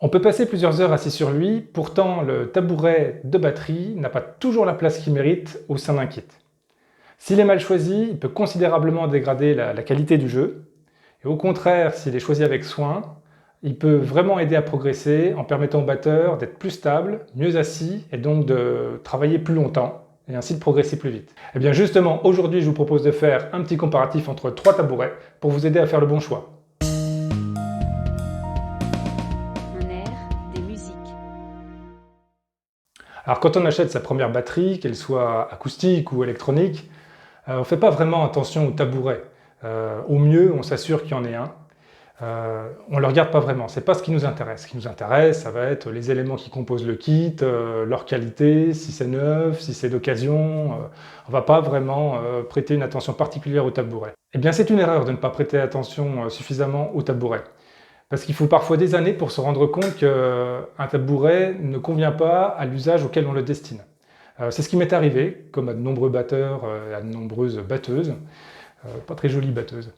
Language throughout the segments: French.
On peut passer plusieurs heures assis sur lui, pourtant le tabouret de batterie n'a pas toujours la place qu'il mérite au sein d'un kit. S'il est mal choisi, il peut considérablement dégrader la qualité du jeu, et au contraire, s'il est choisi avec soin, il peut vraiment aider à progresser en permettant au batteur d'être plus stable, mieux assis, et donc de travailler plus longtemps, et ainsi de progresser plus vite. Et bien justement, aujourd'hui je vous propose de faire un petit comparatif entre 3 tabourets pour vous aider à faire le bon choix. Alors quand on achète sa première batterie, qu'elle soit acoustique ou électronique, on ne fait pas vraiment attention au tabouret. Au mieux, on s'assure qu'il y en ait un. On ne le regarde pas vraiment, c'est pas ce qui nous intéresse. Ce qui nous intéresse, ça va être les éléments qui composent le kit, leur qualité, si c'est neuf, si c'est d'occasion. On ne va pas vraiment prêter une attention particulière au tabouret. Eh bien c'est une erreur de ne pas prêter attention suffisamment au tabouret. Parce qu'il faut parfois des années pour se rendre compte qu'un tabouret ne convient pas à l'usage auquel on le destine. C'est ce qui m'est arrivé, comme à de nombreux batteurs et à de nombreuses batteuses. Pas très jolies batteuses.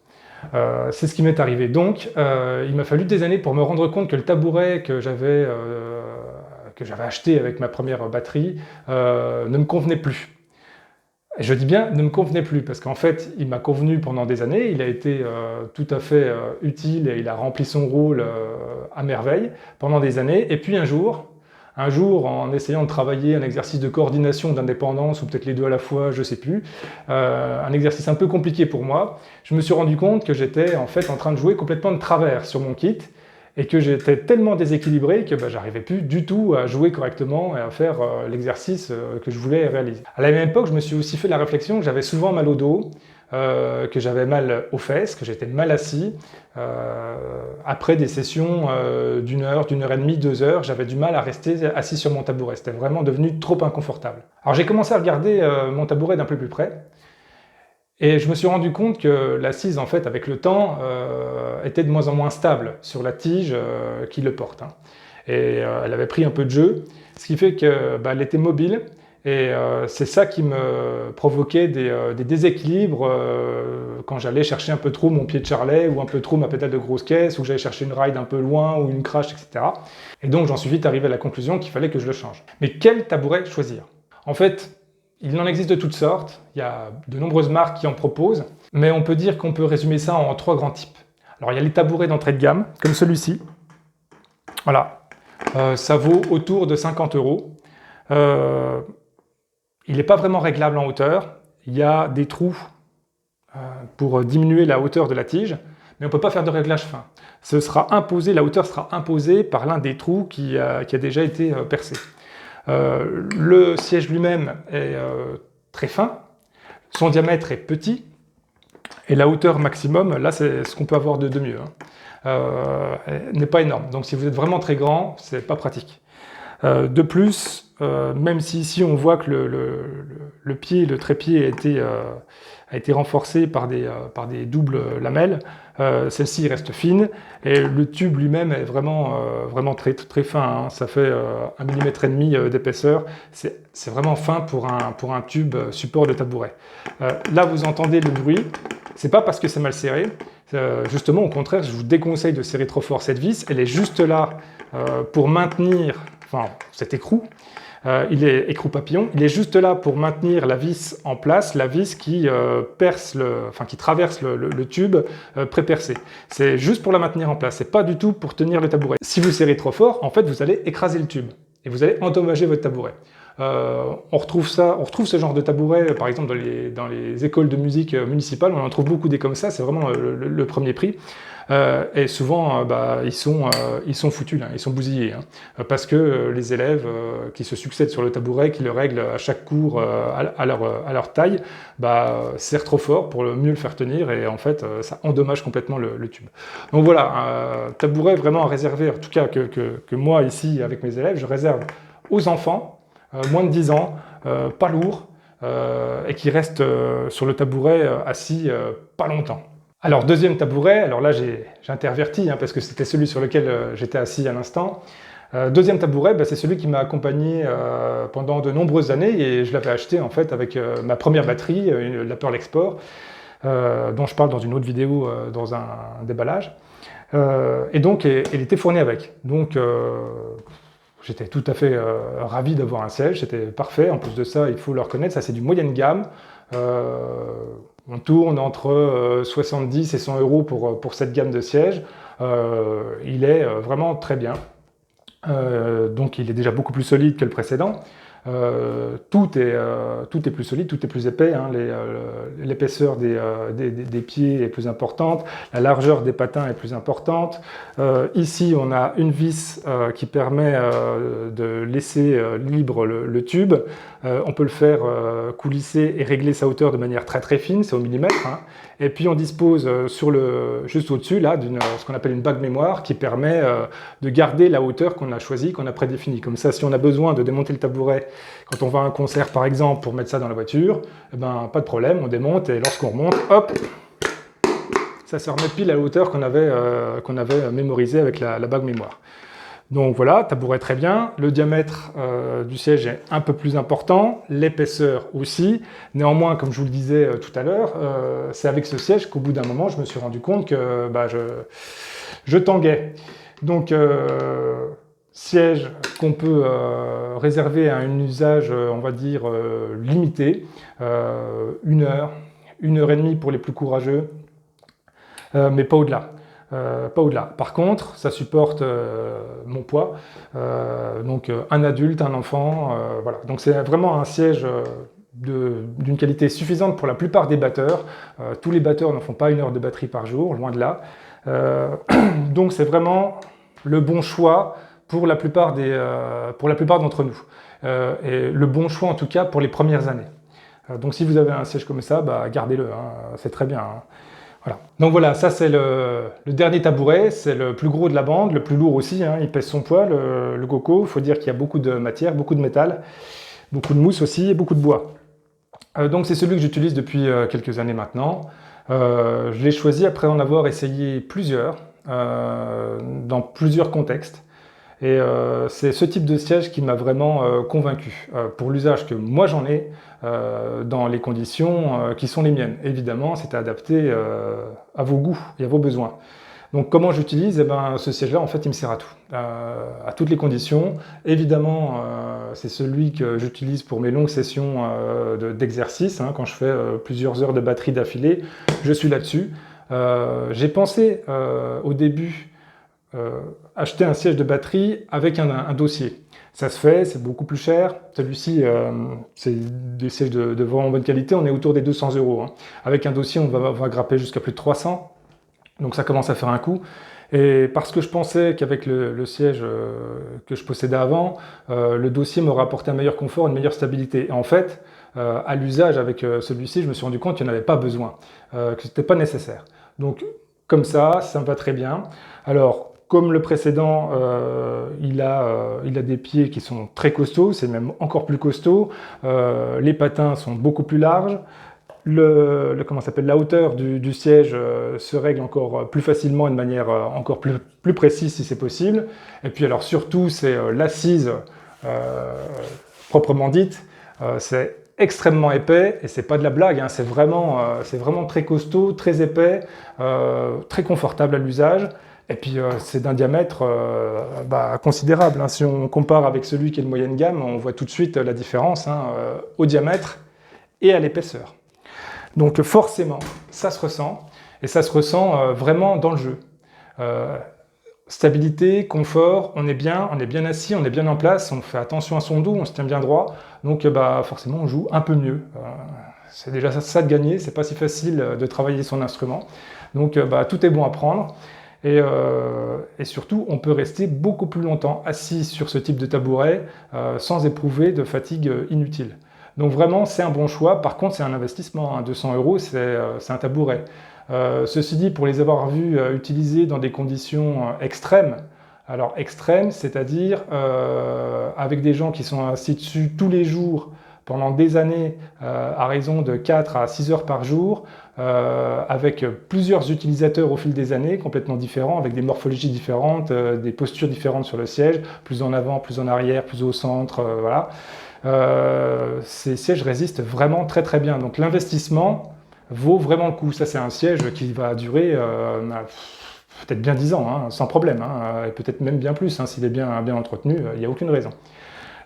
C'est ce qui m'est arrivé. Donc, il m'a fallu des années pour me rendre compte que le tabouret que j'avais acheté avec ma première batterie ne me convenait plus. Et je dis bien ne me convenait plus, parce qu'en fait, il m'a convenu pendant des années, il a été tout à fait utile et il a rempli son rôle à merveille pendant des années. Et puis un jour, en essayant de travailler un exercice de coordination, d'indépendance, ou peut-être les deux à la fois, je ne sais plus, un exercice un peu compliqué pour moi, je me suis rendu compte que j'étais en fait en train de jouer complètement de travers sur mon kit, et que j'étais tellement déséquilibré que j'arrivais plus du tout à jouer correctement et à faire l'exercice que je voulais réaliser. À la même époque, je me suis aussi fait la réflexion que j'avais souvent mal au dos, que j'avais mal aux fesses, que j'étais mal assis. Après des sessions d'une heure et demie, 2 heures, j'avais du mal à rester assis sur mon tabouret. C'était vraiment devenu trop inconfortable. Alors j'ai commencé à regarder mon tabouret d'un peu plus près. Et je me suis rendu compte que l'assise, en fait, avec le temps, était de moins en moins stable sur la tige qui le porte. Et elle avait pris un peu de jeu, ce qui fait qu'elle était mobile. Et c'est ça qui me provoquait des déséquilibres quand j'allais chercher un peu trop mon pied de charlet ou un peu trop ma pédale de grosse caisse, ou j'allais chercher une ride un peu loin ou une crash, etc. Et donc j'en suis vite arrivé à la conclusion qu'il fallait que je le change. Mais quel tabouret choisir? En fait, il en existe de toutes sortes, il y a de nombreuses marques qui en proposent, mais on peut dire qu'on peut résumer ça en 3 grands types. Alors il y a les tabourets d'entrée de gamme, comme celui-ci. Voilà, ça vaut autour de 50 €. Il n'est pas vraiment réglable en hauteur, il y a des trous pour diminuer la hauteur de la tige, mais on ne peut pas faire de réglage fin. La hauteur sera imposée par l'un des trous qui a déjà été percé. Le siège lui-même est très fin, son diamètre est petit, et la hauteur maximum, là c'est ce qu'on peut avoir de mieux, n'est pas énorme. Donc si vous êtes vraiment très grand, c'est pas pratique. De plus, même si ici on voit que le trépied a été renforcé par des doubles lamelles, celle-ci reste fine, et le tube lui-même est vraiment très, très fin, ça fait 1,5 mm d'épaisseur, c'est vraiment fin pour un tube support de tabouret. Là vous entendez le bruit, c'est pas parce que c'est mal serré, justement au contraire je vous déconseille de serrer trop fort cette vis, elle est juste là pour maintenir cet écrou. Il est écrou papillon, il est juste là pour maintenir la vis en place, la vis qui qui traverse le tube pré-percé. C'est juste pour la maintenir en place, c'est pas du tout pour tenir le tabouret. Si vous serrez trop fort, en fait, vous allez écraser le tube et vous allez endommager votre tabouret. On retrouve ce genre de tabouret, par exemple, dans les écoles de musique municipales, on en trouve beaucoup des comme ça, c'est vraiment le premier prix. Et souvent, ils sont foutus, là, ils sont bousillés, parce que les élèves qui se succèdent sur le tabouret, qui le règlent à chaque cours à leur taille, serrent trop fort pour mieux le faire tenir, et en fait, ça endommage complètement le tube. Donc voilà, un tabouret vraiment à réserver, en tout cas que moi, ici, avec mes élèves, je réserve aux enfants, moins de 10 ans, pas lourd, et qui restent sur le tabouret assis pas longtemps. Alors deuxième tabouret, alors là j'ai interverti parce que c'était celui sur lequel j'étais assis à l'instant. Deuxième tabouret, c'est celui qui m'a accompagné pendant de nombreuses années, et je l'avais acheté en fait avec ma première batterie, la Pearl Export, dont je parle dans une autre vidéo dans un déballage. Et donc, elle était fournie avec. Donc, j'étais tout à fait ravi d'avoir un siège, c'était parfait. En plus de ça, il faut le reconnaître, ça c'est du moyenne gamme. On tourne entre 70 et 100 euros pour cette gamme de sièges. Il est vraiment très bien. Donc il est déjà beaucoup plus solide que le précédent. Tout est plus solide, tout est plus épais, hein. L'épaisseur des pieds est plus importante, la largeur des patins est plus importante. Ici, on a une vis qui permet de laisser libre le tube. On peut le faire coulisser et régler sa hauteur de manière très très fine, c'est au millimètre, hein. Et puis on dispose juste au-dessus là ce qu'on appelle une bague mémoire qui permet de garder la hauteur qu'on a choisie, qu'on a prédéfinie. Comme ça, si on a besoin de démonter le tabouret quand on va à un concert par exemple pour mettre ça dans la voiture, eh ben, pas de problème, on démonte et lorsqu'on remonte, hop, ça se remet pile à la hauteur qu'on avait mémorisée avec la bague mémoire. Donc voilà, tabouret très bien, le diamètre du siège est un peu plus important, l'épaisseur aussi. Néanmoins, comme je vous le disais tout à l'heure, c'est avec ce siège qu'au bout d'un moment, je me suis rendu compte que je tanguais. Donc, siège qu'on peut réserver à un usage, on va dire, limité, 1 heure, 1 heure et demie pour les plus courageux, mais pas au-delà. Pas au-delà. Par contre, ça supporte mon poids, donc un adulte, un enfant, voilà. Donc c'est vraiment un siège d'une qualité suffisante pour la plupart des batteurs. Tous les batteurs ne font pas 1 heure de batterie par jour, loin de là. Donc c'est vraiment le bon choix pour la plupart d'entre nous. Et le bon choix en tout cas pour les premières années. Donc si vous avez un siège comme ça, gardez-le, hein, c'est très bien, hein. Voilà. Donc voilà, ça c'est le dernier tabouret, c'est le plus gros de la bande, le plus lourd aussi, hein, il pèse son poids, le Goco. Il faut dire qu'il y a beaucoup de matière, beaucoup de métal, beaucoup de mousse aussi et beaucoup de bois. Donc c'est celui que j'utilise depuis quelques années maintenant. Je l'ai choisi après en avoir essayé plusieurs, dans plusieurs contextes. Et c'est ce type de siège qui m'a vraiment convaincu, pour l'usage que moi j'en ai, dans les conditions qui sont les miennes. Évidemment, c'est adapté à vos goûts et à vos besoins. Donc comment j'utilise? Eh ben, ce siège-là, en fait, il me sert à tout, à toutes les conditions. Évidemment, c'est celui que j'utilise pour mes longues sessions d'exercice, hein, quand je fais plusieurs heures de batterie d'affilée, je suis là-dessus. J'ai pensé au début acheter un siège de batterie avec un dossier. Ça se fait, c'est beaucoup plus cher. Celui-ci, c'est des sièges de vraiment bonne qualité, on est autour des 200 €. Hein. Avec un dossier, on va grapper jusqu'à plus de 300. Donc ça commence à faire un coup. Et parce que je pensais qu'avec le siège que je possédais avant, le dossier m'aurait apporté un meilleur confort, une meilleure stabilité. Et en fait, à l'usage avec celui-ci, je me suis rendu compte qu'il n'y en avait pas besoin, que ce n'était pas nécessaire. Donc comme ça me va très bien. Alors, comme le précédent, il a des pieds qui sont très costauds, c'est même encore plus costaud. Les patins sont beaucoup plus larges. La hauteur du siège se règle encore plus facilement et de manière encore plus précise si c'est possible. Et puis alors surtout, c'est l'assise proprement dite. C'est extrêmement épais et c'est pas de la blague, hein, c'est vraiment très costaud, très épais, très confortable à l'usage. Et puis c'est d'un diamètre considérable, hein. Si on compare avec celui qui est de moyenne gamme, on voit tout de suite la différence, hein, au diamètre et à l'épaisseur. Donc forcément, ça se ressent, et ça se ressent vraiment dans le jeu. Stabilité, confort, on est bien assis, on est bien en place, on fait attention à son dos, on se tient bien droit, donc forcément on joue un peu mieux. C'est déjà ça de gagner, c'est pas si facile de travailler son instrument. Donc tout est bon à prendre. Et surtout, on peut rester beaucoup plus longtemps assis sur ce type de tabouret sans éprouver de fatigue inutile. Donc vraiment, c'est un bon choix. Par contre, c'est un investissement, hein. 200 €, c'est un tabouret. Ceci dit, pour les avoir vus utilisés dans des conditions extrêmes, alors extrêmes, c'est-à-dire avec des gens qui sont assis dessus tous les jours pendant des années à raison de 4 à 6 heures par jour, avec plusieurs utilisateurs au fil des années, complètement différents, avec des morphologies différentes, des postures différentes sur le siège, plus en avant, plus en arrière, plus au centre, voilà. Ces sièges résistent vraiment très très bien. Donc l'investissement vaut vraiment le coup. Ça, c'est un siège qui va durer peut-être bien 10 ans, hein, sans problème, hein, et peut-être même bien plus, hein, s'il est bien entretenu, il n'y a aucune raison.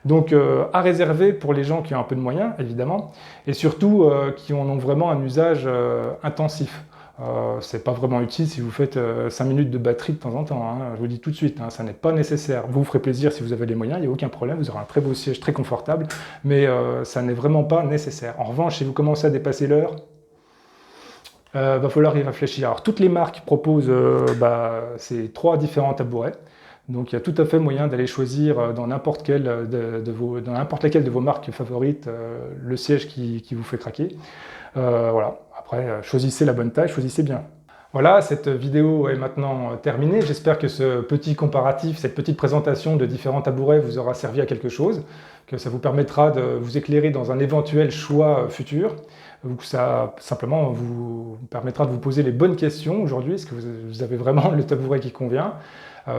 Donc à réserver pour les gens qui ont un peu de moyens, évidemment, et surtout qui en ont vraiment un usage intensif. C'est pas vraiment utile si vous faites 5 minutes de batterie de temps en temps, hein, je vous le dis tout de suite, hein, ça n'est pas nécessaire. Vous vous ferez plaisir si vous avez les moyens, il n'y a aucun problème, vous aurez un très beau siège, très confortable, mais ça n'est vraiment pas nécessaire. En revanche, si vous commencez à dépasser l'heure, va falloir y réfléchir. Alors toutes les marques proposent ces 3 différents tabourets. Donc il y a tout à fait moyen d'aller choisir dans n'importe laquelle de vos marques favorites le siège qui vous fait craquer. Voilà. Après, choisissez la bonne taille, choisissez bien. Voilà, cette vidéo est maintenant terminée. J'espère que ce petit comparatif, cette petite présentation de différents tabourets vous aura servi à quelque chose, que ça vous permettra de vous éclairer dans un éventuel choix futur, ou que ça simplement vous permettra de vous poser les bonnes questions aujourd'hui. Est-ce que vous avez vraiment le tabouret qui convient?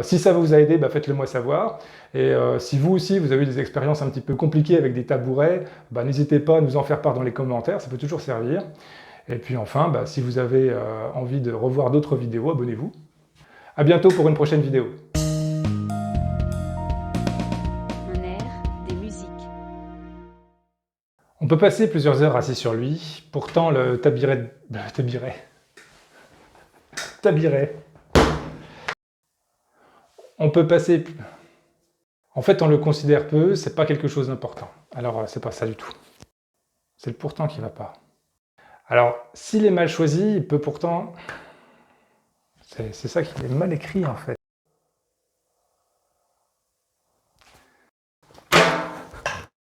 Si ça vous a aidé, faites-le moi savoir. Et si vous aussi, vous avez eu des expériences un petit peu compliquées avec des tabourets, n'hésitez pas à nous en faire part dans les commentaires, ça peut toujours servir. Et puis enfin, si vous avez envie de revoir d'autres vidéos, abonnez-vous. À bientôt pour une prochaine vidéo. Un air, des musiques. On peut passer plusieurs heures assis sur lui, pourtant le tabiret. On peut passer... En fait, on le considère peu, c'est pas quelque chose d'important. Alors, c'est pas ça du tout. C'est le pourtant qui va pas. Alors, s'il est mal choisi, il peut pourtant... C'est ça qui est mal écrit, en fait.